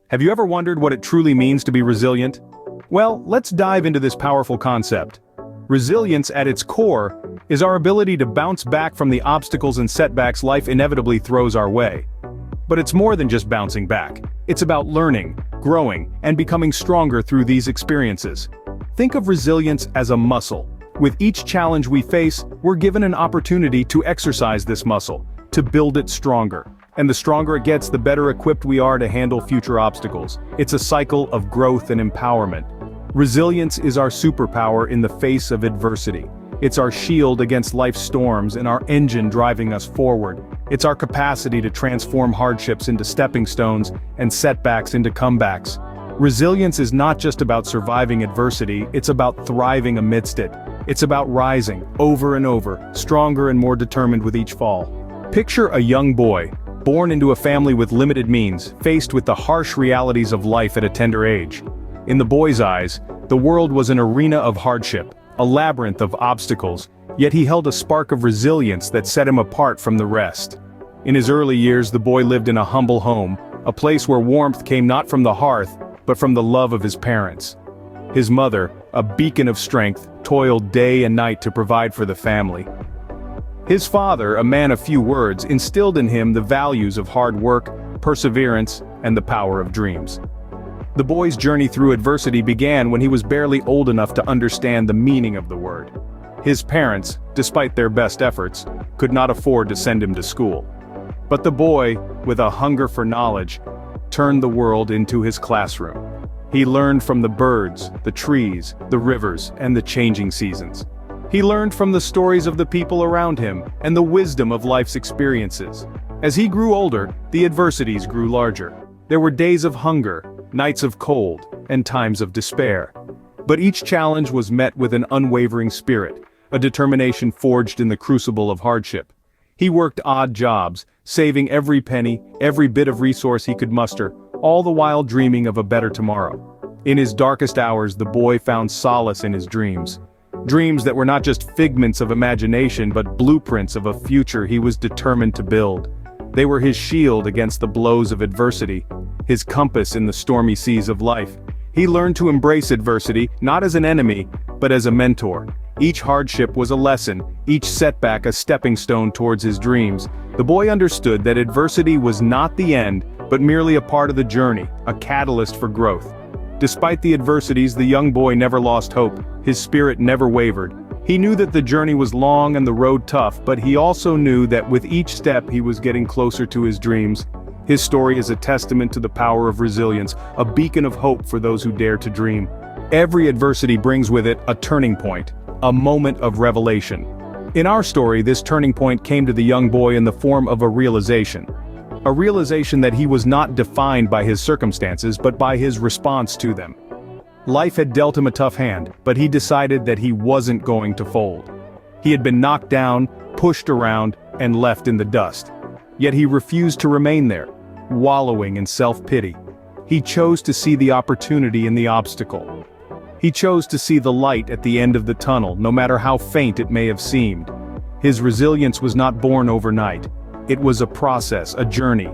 Have you ever wondered what it truly means to be resilient? Well, let's dive into this powerful concept. Resilience at its core is our ability to bounce back from the obstacles and setbacks life inevitably throws our way. But it's more than just bouncing back. It's about learning, growing, and becoming stronger through these experiences. Think of resilience as a muscle. With each challenge we face, we're given an opportunity to exercise this muscle, to build it stronger. And the stronger it gets, the better equipped we are to handle future obstacles. It's a cycle of growth and empowerment. Resilience is our superpower in the face of adversity. It's our shield against life's storms and our engine driving us forward. It's our capacity to transform hardships into stepping stones and setbacks into comebacks. Resilience is not just about surviving adversity, it's about thriving amidst it. It's about rising, over and over, stronger and more determined with each fall. Picture a young boy, born into a family with limited means, faced with the harsh realities of life at a tender age. In the boy's eyes, the world was an arena of hardship, a labyrinth of obstacles, yet he held a spark of resilience that set him apart from the rest. In his early years, the boy lived in a humble home, a place where warmth came not from the hearth, but from the love of his parents. His mother, a beacon of strength, toiled day and night to provide for the family. His father, a man of few words, instilled in him the values of hard work, perseverance, and the power of dreams. The boy's journey through adversity began when he was barely old enough to understand the meaning of the word. His parents, despite their best efforts, could not afford to send him to school. But the boy, with a hunger for knowledge, turned the world into his classroom. He learned from the birds, the trees, the rivers, and the changing seasons. He learned from the stories of the people around him and the wisdom of life's experiences. As he grew older, the adversities grew larger. There were days of hunger, nights of cold, and times of despair. But each challenge was met with an unwavering spirit, a determination forged in the crucible of hardship. He worked odd jobs, saving every penny, every bit of resource he could muster, all the while dreaming of a better tomorrow. In his darkest hours, the boy found solace in his dreams. Dreams that were not just figments of imagination but blueprints of a future he was determined to build. They were his shield against the blows of adversity, his compass in the stormy seas of life. He learned to embrace adversity, not as an enemy, but as a mentor. Each hardship was a lesson, each setback a stepping stone towards his dreams. The boy understood that adversity was not the end, but merely a part of the journey, a catalyst for growth. Despite the adversities, the young boy never lost hope. His spirit never wavered. He knew that the journey was long and the road tough, but he also knew that with each step he was getting closer to his dreams. His story is a testament to the power of resilience, a beacon of hope for those who dare to dream. Every adversity brings with it a turning point, a moment of revelation. In our story, this turning point came to the young boy in the form of a realization that he was not defined by his circumstances but by his response to them. Life had dealt him a tough hand, but he decided that he wasn't going to fold. He had been knocked down, pushed around, and left in the dust. Yet he refused to remain there, wallowing in self-pity. He chose to see the opportunity in the obstacle. He chose to see the light at the end of the tunnel, no matter how faint it may have seemed. His resilience was not born overnight. It was a process, a journey.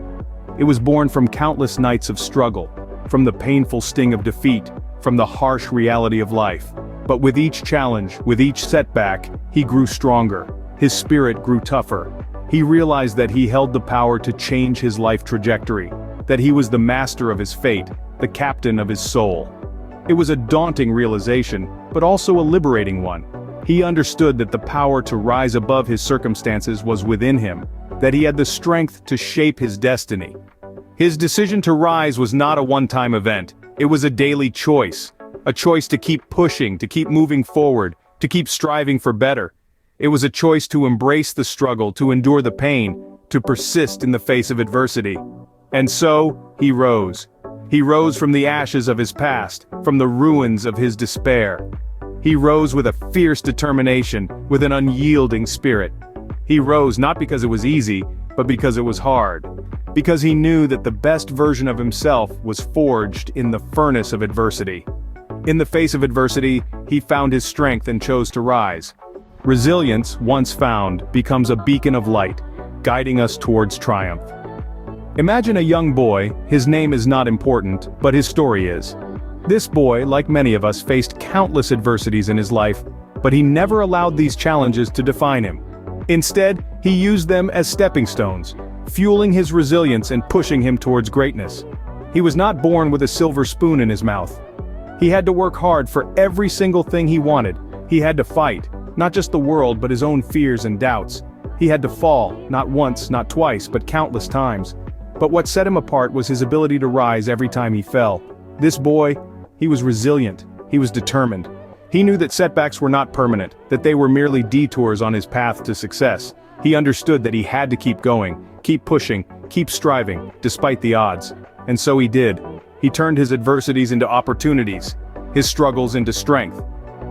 It was born from countless nights of struggle, from the painful sting of defeat, from the harsh reality of life. But with each challenge, with each setback, he grew stronger. His spirit grew tougher. He realized that he held the power to change his life trajectory, that he was the master of his fate, the captain of his soul. It was a daunting realization, but also a liberating one. He understood that the power to rise above his circumstances was within him, that he had the strength to shape his destiny. His decision to rise was not a one-time event. It was a daily choice, a choice to keep pushing, to keep moving forward, to keep striving for better. It was a choice to embrace the struggle, to endure the pain, to persist in the face of adversity. And so, he rose. He rose from the ashes of his past, from the ruins of his despair. He rose with a fierce determination, with an unyielding spirit. He rose not because it was easy, but because it was hard. Because he knew that the best version of himself was forged in the furnace of adversity. In the face of adversity, he found his strength and chose to rise. Resilience, once found, becomes a beacon of light, guiding us towards triumph. Imagine a young boy, his name is not important, but his story is. This boy, like many of us, faced countless adversities in his life, but he never allowed these challenges to define him. Instead, he used them as stepping stones, fueling his resilience and pushing him towards greatness. He was not born with a silver spoon in his mouth. He had to work hard for every single thing he wanted. He had to fight, not just the world but his own fears and doubts. He had to fall, not once, not twice, but countless times. But what set him apart was his ability to rise every time he fell. This boy, he was resilient, he was determined. He knew that setbacks were not permanent, that they were merely detours on his path to success. He understood that he had to keep going, keep pushing, keep striving, despite the odds. And so he did. He turned his adversities into opportunities, his struggles into strength.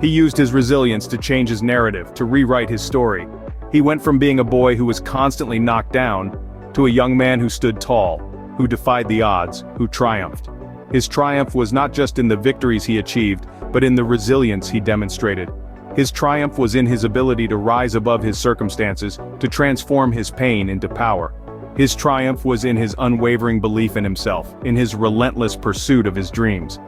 He used his resilience to change his narrative, to rewrite his story. He went from being a boy who was constantly knocked down, to a young man who stood tall, who defied the odds, who triumphed. His triumph was not just in the victories he achieved, but in the resilience he demonstrated. His triumph was in his ability to rise above his circumstances, to transform his pain into power. His triumph was in his unwavering belief in himself, in his relentless pursuit of his dreams.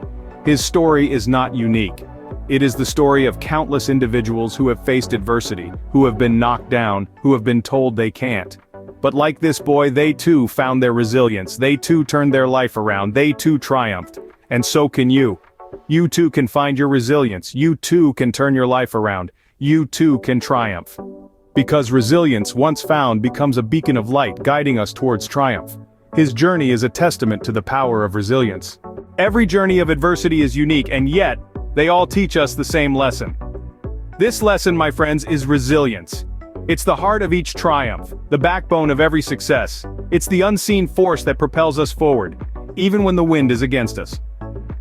His story is not unique. It is the story of countless individuals who have faced adversity, who have been knocked down, who have been told they can't. But like this boy, they too found their resilience, they too turned their life around, they too triumphed. And so can you. You too can find your resilience, you too can turn your life around, you too can triumph. Because resilience, once found, becomes a beacon of light guiding us towards triumph. His journey is a testament to the power of resilience. Every journey of adversity is unique, and yet, they all teach us the same lesson. This lesson, my friends, is resilience. It's the heart of each triumph, the backbone of every success. It's the unseen force that propels us forward, even when the wind is against us.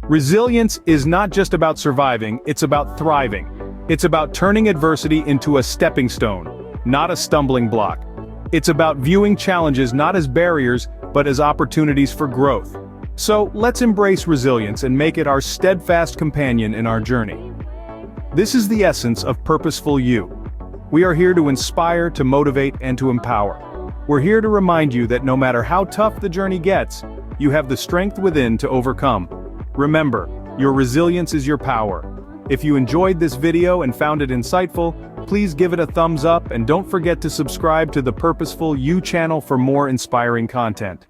Resilience is not just about surviving, it's about thriving. It's about turning adversity into a stepping stone, not a stumbling block. It's about viewing challenges not as barriers, but as opportunities for growth. So, let's embrace resilience and make it our steadfast companion in our journey. This is the essence of Purposeful You. We are here to inspire, to motivate, and to empower. We're here to remind you that no matter how tough the journey gets, you have the strength within to overcome. Remember, your resilience is your power. If you enjoyed this video and found it insightful, please give it a thumbs up and don't forget to subscribe to the Purposeful You channel for more inspiring content.